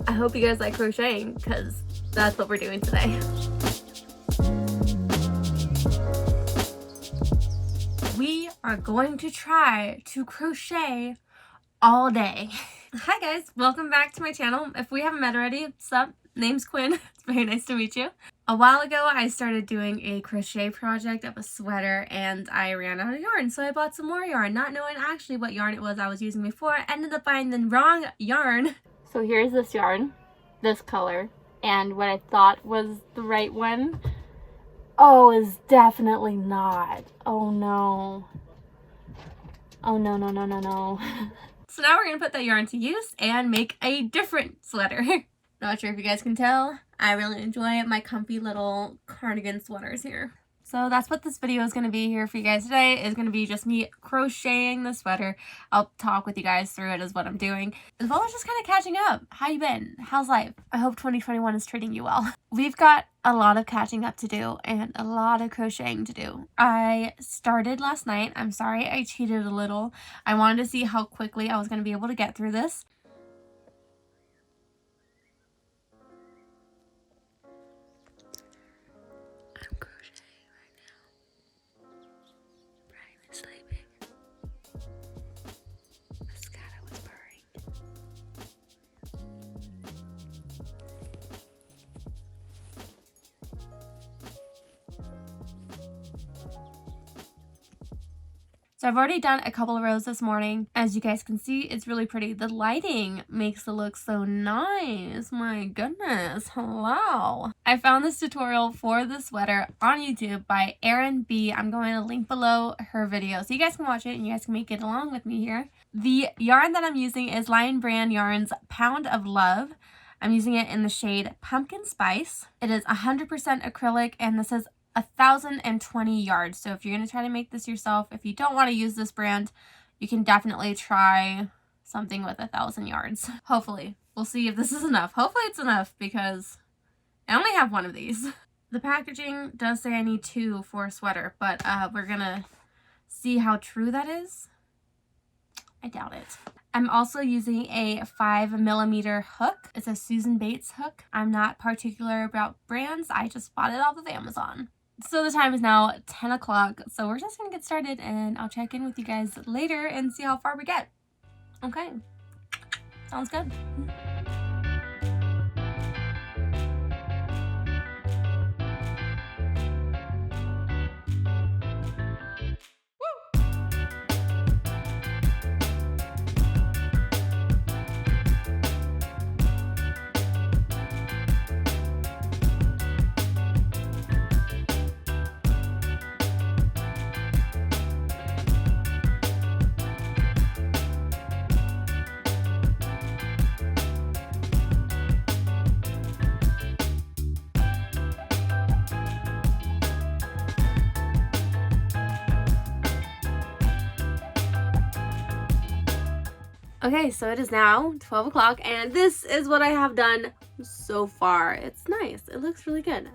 I hope you guys like crocheting because that's what we're doing today. We are going to try to crochet all day. Hi guys, welcome back to my channel. If we haven't met already, what's up? Name's Quinn. It's very nice to meet you. A while ago, I started doing a crochet project of a sweater and I ran out of yarn, so I bought some more yarn, not knowing actually what yarn it was I was using before. I ended up buying the wrong yarn. So here's this yarn, this color, and what I thought was the right one, is definitely not. Oh no. Oh no, no, no, no, no. So now we're gonna put that yarn to use and make a different sweater. Not sure if you guys can tell, I really enjoy my comfy little cardigan sweaters here. So that's what this video is going to be here for you guys today. Is going to be just me crocheting the sweater. I'll talk with you guys through it as what I'm doing, as well as just kind of catching up. How you been? How's life? I hope 2021 is treating you well. We've got a lot of catching up to do and a lot of crocheting to do. I started last night. I'm sorry I cheated a little. I wanted to see how quickly I was going to be able to get through this. So I've already done a couple of rows this morning. As you guys can see, it's really pretty. The lighting makes it look so nice. My goodness, hello. I found this tutorial for the sweater on YouTube by Erin B. I'm going to link below her video so you guys can watch it and you guys can make it along with me here. The yarn that I'm using is Lion Brand Yarn's Pound of Love. I'm using it in the shade Pumpkin Spice. It is 100% acrylic and this is 1,020 yards. So if you're going to try to make this yourself, if you don't want to use this brand, you can definitely try something with 1,000 yards. Hopefully. We'll see if this is enough. Hopefully it's enough because I only have one of these. The packaging does say I need 2 for a sweater, but we're going to see how true that is. I doubt it. I'm also using a 5mm hook. It's a Susan Bates hook. I'm not particular about brands. I just bought it off of Amazon. So the time is now 10 o'clock. So we're just going to get started and I'll check in with you guys later and see how far we get. Okay. Sounds good. Okay, so it is now 12 o'clock and this is what I have done so far. It's nice. It looks really good.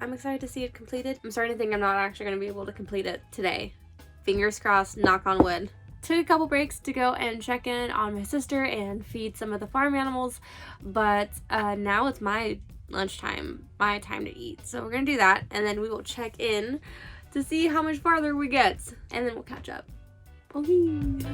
I'm excited to see it completed. I'm starting to think I'm not actually going to be able to complete it today. Fingers crossed, knock on wood. Took a couple breaks to go and check in on my sister and feed some of the farm animals, but now it's my lunchtime, my time to eat. So we're going to do that and then we will check in to see how much farther we get and then we'll catch up. Okay.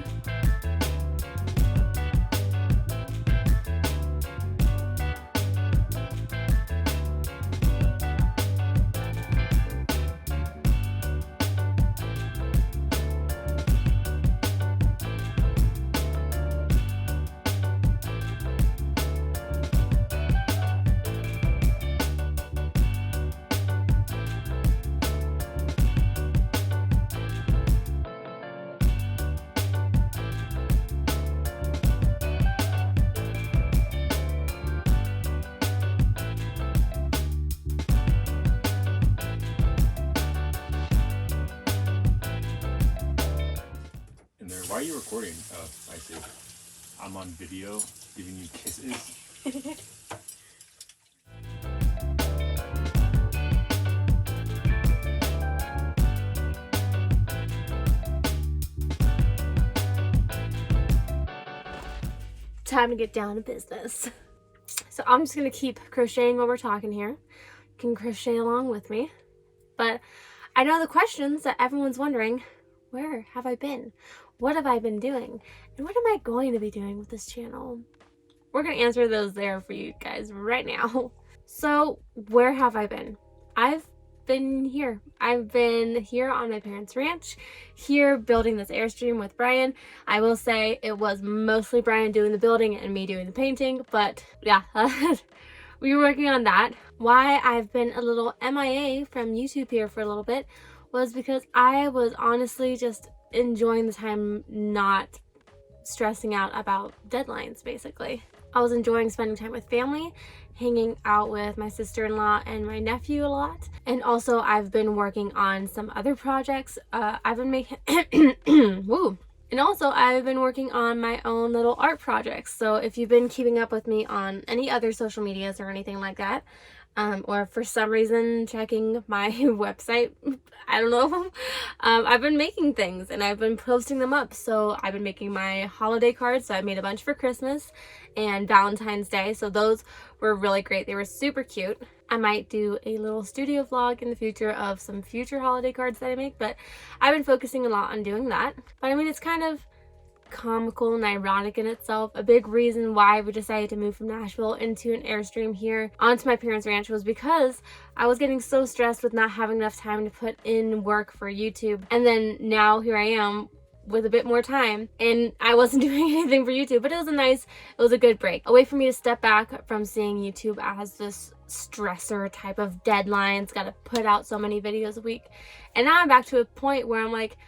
Why are you recording? Oh, I see. I'm on video giving you kisses. time to get down to business. So I'm just gonna keep crocheting while we're talking here. You can crochet along with me. But I know the questions that everyone's wondering, where have I been? What have I been doing? And what am I going to be doing with this channel? We're gonna answer those there for you guys right now. So where have I been? I've been here. I've been here on my parents' ranch, here building this Airstream with Brian. I will say it was mostly Brian doing the building and me doing the painting, but yeah, we were working on that. Why I've been a little MIA from YouTube here for a little bit was because I was honestly just enjoying the time, not stressing out about deadlines, basically. I was enjoying spending time with family, hanging out with my sister-in-law and my nephew a lot. And also I've been working on some other projects. I've been making, woo. And also I've been working on my own little art projects. So if you've been keeping up with me on any other social medias or anything like that, or for some reason checking my website, I don't know, I've been making things and I've been posting them up. So I've been making my holiday cards. So I made a bunch for Christmas and Valentine's Day. So those were really great. They were super cute. I might do a little studio vlog in the future of some future holiday cards that I make, but I've been focusing a lot on doing that. But I mean, it's kind of comical and ironic in itself. A big reason why we decided to move from Nashville into an Airstream here onto my parents' ranch was because I was getting so stressed with not having enough time to put in work for YouTube. And then now here I am with a bit more time and I wasn't doing anything for YouTube, but it was a good break. A way for me to step back from seeing YouTube as this stressor type of deadlines, gotta put out so many videos a week. And now I'm back to a point where I'm like,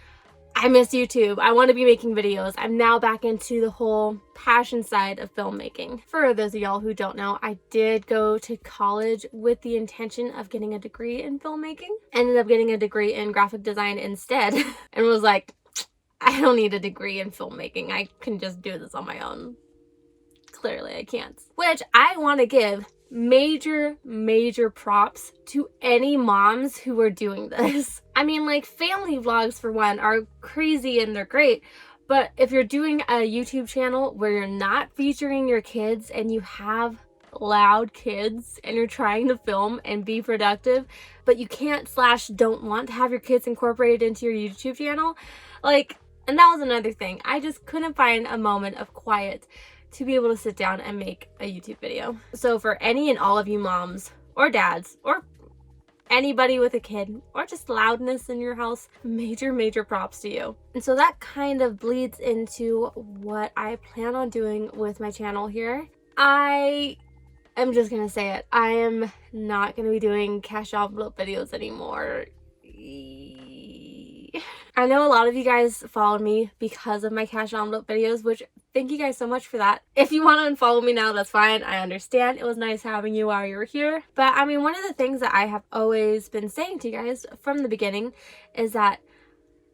I miss YouTube. I want to be making videos. I'm now back into the whole passion side of filmmaking. For those of y'all who don't know, I did go to college with the intention of getting a degree in filmmaking. Ended up getting a degree in graphic design instead and was like, I don't need a degree in filmmaking. I can just do this on my own. Clearly I can't. Which I want to give major props to any moms who are doing this. I mean, like, family vlogs for one are crazy and they're great, but if you're doing a YouTube channel where you're not featuring your kids and you have loud kids and you're trying to film and be productive, but you can't / don't want to have your kids incorporated into your YouTube channel, like, and that was another thing. I just couldn't find a moment of quiet to be able to sit down and make a YouTube video. So for any and all of you moms or dads or anybody with a kid or just loudness in your house, major props to you. And so that kind of bleeds into what I plan on doing with my channel here. I am just gonna say it. I am not gonna be doing cash envelope videos anymore. I know a lot of you guys followed me because of my cash envelope videos, which thank you guys so much for that. If you want to unfollow me now, that's fine. I understand. It was nice having you while you were here. But I mean, one of the things that I have always been saying to you guys from the beginning is that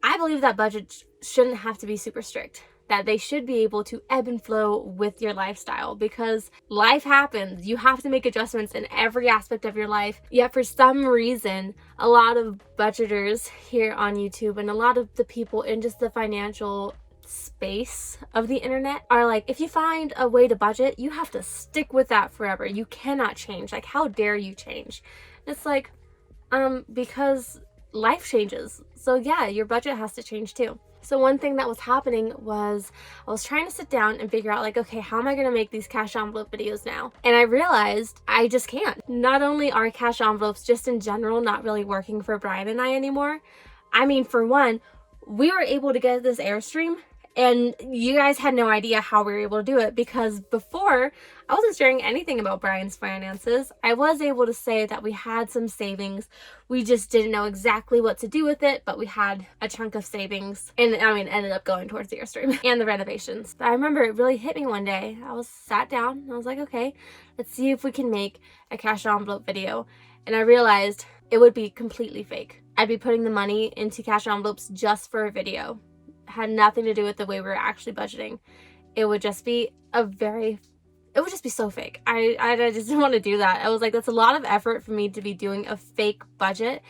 I believe that budgets shouldn't have to be super strict. That they should be able to ebb and flow with your lifestyle, because life happens. You have to make adjustments in every aspect of your life. Yet for some reason, a lot of budgeters here on YouTube and a lot of the people in just the financial space of the internet are like, if you find a way to budget, you have to stick with that forever. You cannot change. Like, how dare you change? It's like, because life changes. So yeah, your budget has to change too. So one thing that was happening was I was trying to sit down and figure out, like, okay, how am I going to make these cash envelope videos now? And I realized I just can't. Not only are cash envelopes just in general not really working for Brian and I anymore. I mean, for one, we were able to get this Airstream and you guys had no idea how we were able to do it, because before I wasn't sharing anything about Brian's finances. I was able to say that we had some savings. We just didn't know exactly what to do with it, but we had a chunk of savings, and I mean, ended up going towards the Airstream and the renovations. But I remember it really hit me one day. I was sat down and I was like, okay, let's see if we can make a cash envelope video. And I realized it would be completely fake. I'd be putting the money into cash envelopes just for a video. Had nothing to do with the way we were actually budgeting. It would just be it would just be so fake. I just didn't want to do that. I was like, that's a lot of effort for me to be doing a fake budget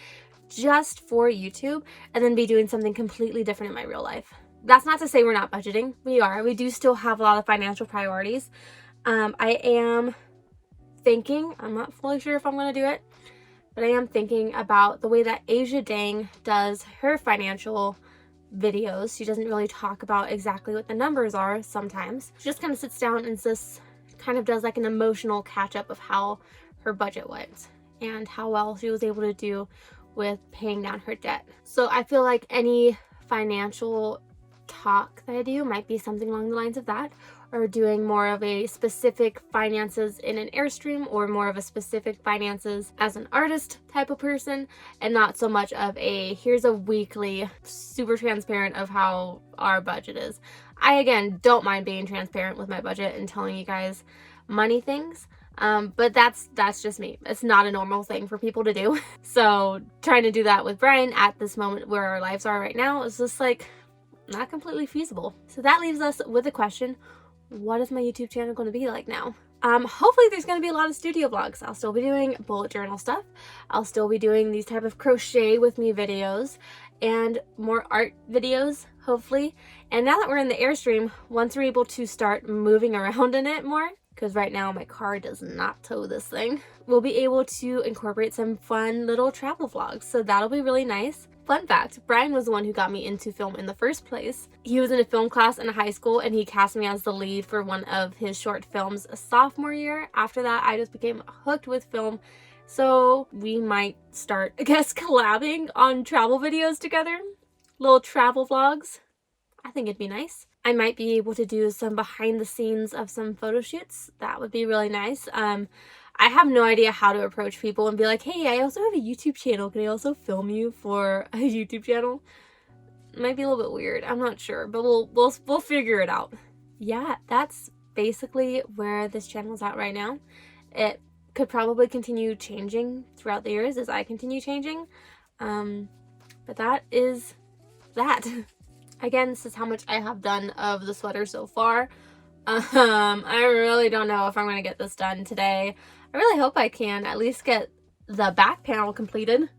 just for YouTube and then be doing something completely different in my real life. That's not to say we're not budgeting. We are. We do still have a lot of financial priorities. I am thinking, I'm not fully sure if I'm going to do it, but I am thinking about the way that Asia Dang does her financial videos. She doesn't really talk about exactly what the numbers are sometimes. She just kind of sits down and just kind of does like an emotional catch up of how her budget went and how well she was able to do with paying down her debt. So I feel like any financial talk that I do might be something along the lines of that, or doing more of a specific finances in an Airstream, or more of a specific finances as an artist type of person, and not so much of a here's a weekly super transparent of how our budget is. I again don't mind being transparent with my budget and telling you guys money things, but that's just me. It's not a normal thing for people to do. So trying to do that with Brian at this moment where our lives are right now is just like not completely feasible. So that leaves us with a question: what is my YouTube channel going to be like now? Hopefully there's going to be a lot of studio vlogs. I'll still be doing bullet journal stuff. I'll still be doing these type of crochet with me videos and more art videos, hopefully. And now that we're in the Airstream, once we're able to start moving around in it more, because right now my car does not tow this thing, we'll be able to incorporate some fun little travel vlogs. So that'll be really nice. Fun fact, Brian was the one who got me into film in the first place. He was in a film class in high school and he cast me as the lead for one of his short films sophomore year. After that, I just became hooked with film. So we might start, I guess, collabing on travel videos together. Little travel vlogs. I think it'd be nice. I might be able to do some behind the scenes of some photo shoots. That would be really nice. I have no idea how to approach people and be like, hey, I also have a YouTube channel. Can I also film you for a YouTube channel? Might be a little bit weird. I'm not sure, but we'll figure it out. Yeah, that's basically where this channel is at right now. It could probably continue changing throughout the years as I continue changing. But that is that. Again, this is how much I have done of the sweater so far. I really don't know if I'm going to get this done today. I really hope I can at least get the back panel completed. And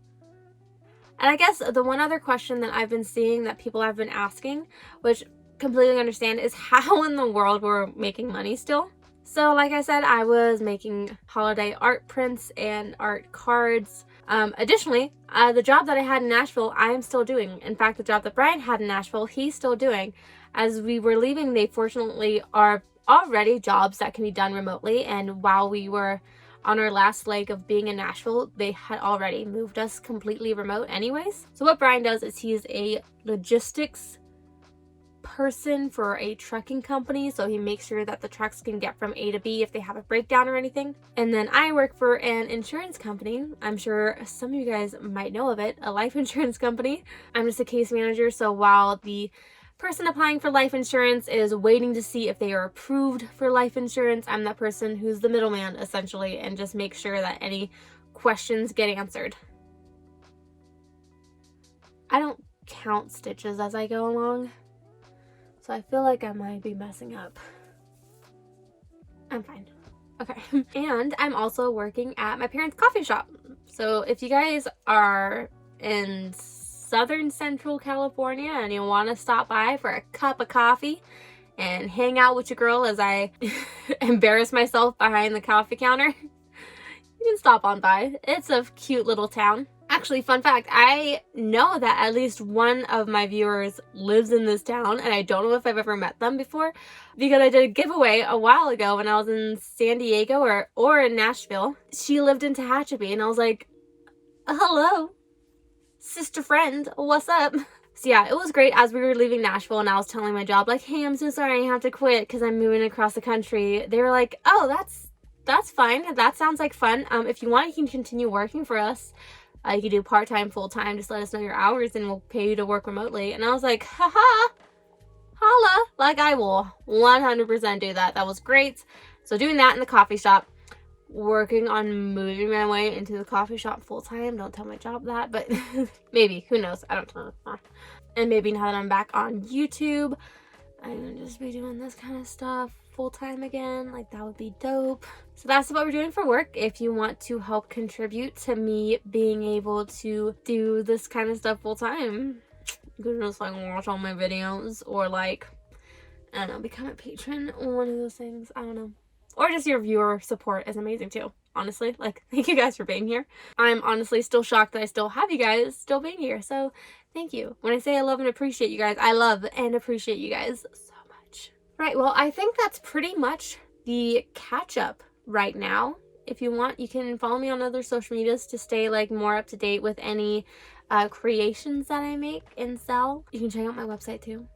I guess the one other question that I've been seeing that people have been asking, which completely understand, is how in the world we're making money still. So like I said, I was making holiday art prints and art cards. Additionally, the job that I had in Nashville, I am still doing. In fact, the job that Brian had in Nashville, he's still doing. As we were leaving, they fortunately are already jobs that can be done remotely. And while we were on our last leg of being in Nashville, they had already moved us completely remote anyways. So what Brian does is he's a logistics person for a trucking company, so he makes sure that the trucks can get from A to B if they have a breakdown or anything. And then I work for an insurance company. I'm sure some of you guys might know of it, a life insurance company. I'm just a case manager, so while the person applying for life insurance is waiting to see if they are approved for life insurance, I'm that person who's the middleman essentially and just make sure that any questions get answered. I don't count stitches as I go along, so I feel like I might be messing up. I'm fine. Okay. And I'm also working at my parents' coffee shop. So if you guys are in Southern Central California and you want to stop by for a cup of coffee and hang out with your girl as I embarrass myself behind the coffee counter, you can stop on by. It's a cute little town. Actually, fun fact, I know that at least one of my viewers lives in this town, and I don't know if I've ever met them before because I did a giveaway a while ago when I was in San Diego or in Nashville. She lived in Tehachapi, and I was like, hello, sister friend, what's up? So yeah, it was great as we were leaving Nashville and I was telling my job, like, hey, I'm so sorry I have to quit because I'm moving across the country. They were like, oh, that's fine. That sounds like fun. If you want, you can continue working for us. You can do part-time, full-time. Just let us know your hours and we'll pay you to work remotely. And I was like, haha, holla. Like, I will 100% do that. That was great. So doing that in the coffee shop, working on moving my way into the coffee shop full-time. Don't tell my job that, but maybe. Who knows? I don't know. And maybe now that I'm back on YouTube, I'm going to just be doing this kind of stuff full-time again. Like, that would be dope. So that's what we're doing for work. If you want to help contribute to me being able to do this kind of stuff full-time, You can just like watch all my videos, or like, I don't know, become a patron or one of those things. I don't know. Or just your viewer support is amazing too. Honestly, like, thank you guys for being here. I'm honestly still shocked that I still have you guys still being here. So thank you. When I say I love and appreciate you guys, I love and appreciate you guys so much. Right, well, I think that's pretty much the catch up right now. If you want, you can follow me on other social medias to stay like more up to date with any creations that I make and sell. You can check out my website too,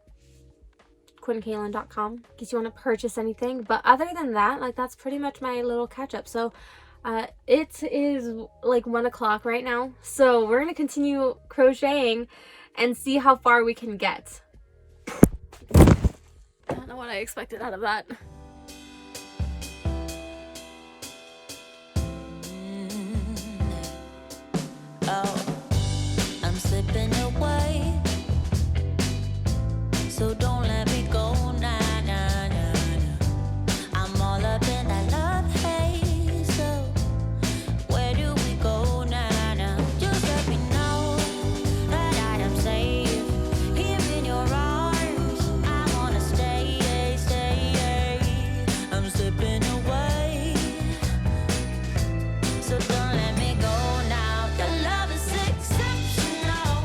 QuinnKaylin.com, in case you want to purchase anything. But other than that, like, that's pretty much my little catch up. So it is like 1 o'clock right now, so we're gonna continue crocheting and see how far we can get. I don't know what I expected out of that. Oh, I'm slipping away, so don't let me go. Nah, nah, nah, nah. I'm all up in that love haze, so where do we go? Nah, nah. Just let me know that I am safe here in your arms. I wanna stay, stay. I'm slipping away, so don't let me go now. Your love is exceptional.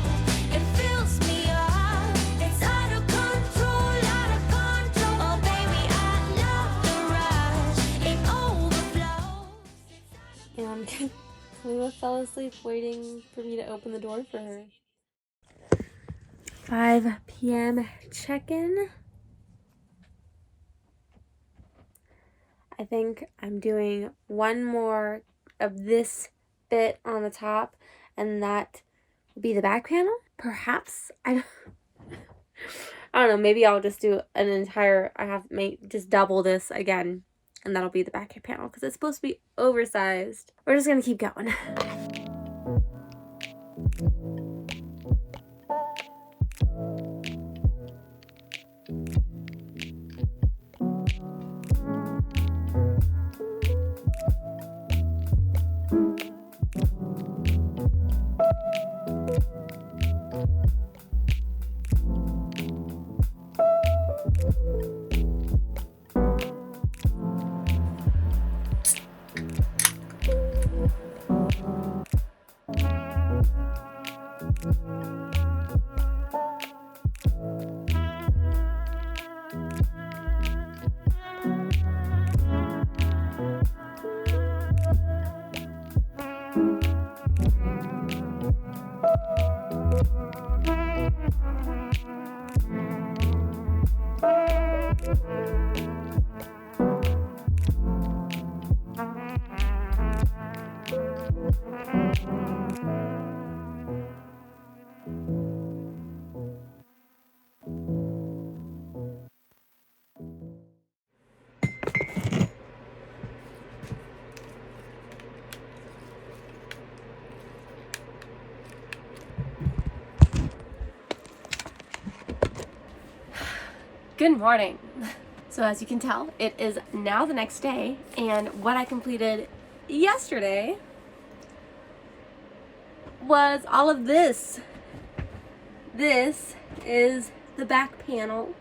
It fills me up. It's out of control, out of control. Oh baby, I love the rush. It overflows. And Kalima fell asleep waiting for me to open the door for her. 5 p.m. check-in. I think I'm doing one more of this bit on the top, and that will be the back panel. Perhaps. I don't know. Maybe I'll just do an entire, just double this again, and that'll be the back panel because it's supposed to be oversized. We're just gonna keep going. Good morning. So as you can tell, it is now the next day, and what I completed yesterday was all of this. This is the back panel.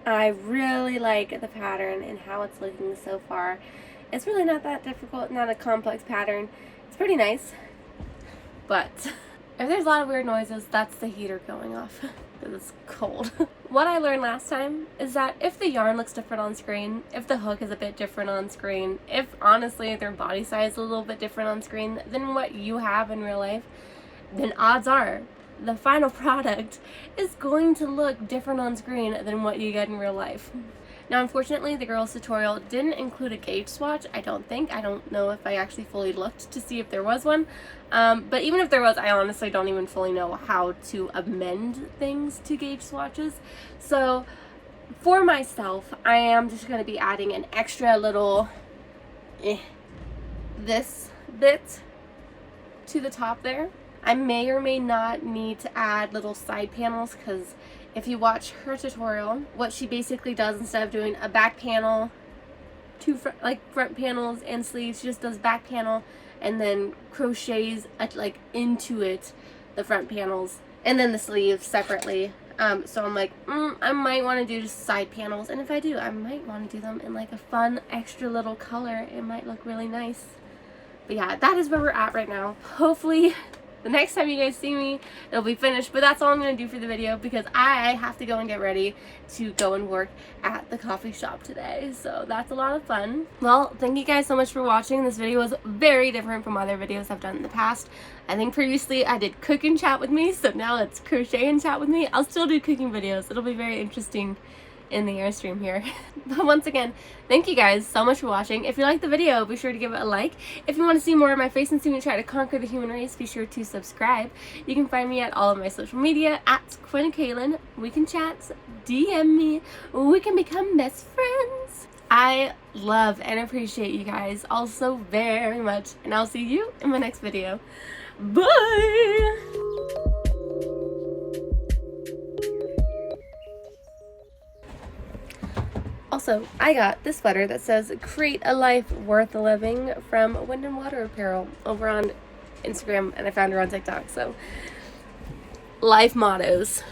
I really like the pattern and how it's looking so far. It's really not that difficult, not a complex pattern. It's pretty nice, but if there's a lot of weird noises, that's the heater going off because it's cold. What I learned last time is that if the yarn looks different on screen, if the hook is a bit different on screen, if honestly their body size is a little bit different on screen than what you have in real life, then odds are the final product is going to look different on screen than what you get in real life. Now, unfortunately, the girls' tutorial didn't include a gauge swatch, I don't think. I don't know if I actually fully looked to see if there was one. But even if there was, I honestly don't even fully know how to amend things to gauge swatches. So, for myself, I am just going to be adding an extra little this bit to the top there. I may or may not need to add little side panels, because if you watch her tutorial, what she basically does, instead of doing a back panel, two front panels and sleeves, she just does back panel and then crochets into it the front panels and then the sleeves separately. So I'm like, I might want to do just side panels, and if I do, I might want to do them in like a fun extra little color. It might look really nice. But yeah, that is where we're at right now. Hopefully the next time you guys see me, it'll be finished. But that's all I'm going to do for the video, because I have to go and get ready to go and work at the coffee shop today. So that's a lot of fun. Well, thank you guys so much for watching. This video was very different from other videos I've done in the past. I think previously I did cook and chat with me, so now it's crochet and chat with me. I'll still do cooking videos. It'll be very interesting in the Airstream here. But once again, thank you guys so much for watching. If you liked the video, be sure to give it a like. If you want to see more of my face and see me try to conquer the human race, be sure to subscribe. You can find me at all of my social media at Quinn Kaylin. We can chat, DM me, we can become best friends. I love and appreciate you guys all so very much, and I'll see you in my next video. Bye! Also, I got this sweater that says "Create a Life Worth Living" from Wind and Water Apparel over on Instagram, and I found her on TikTok. So, life mottos.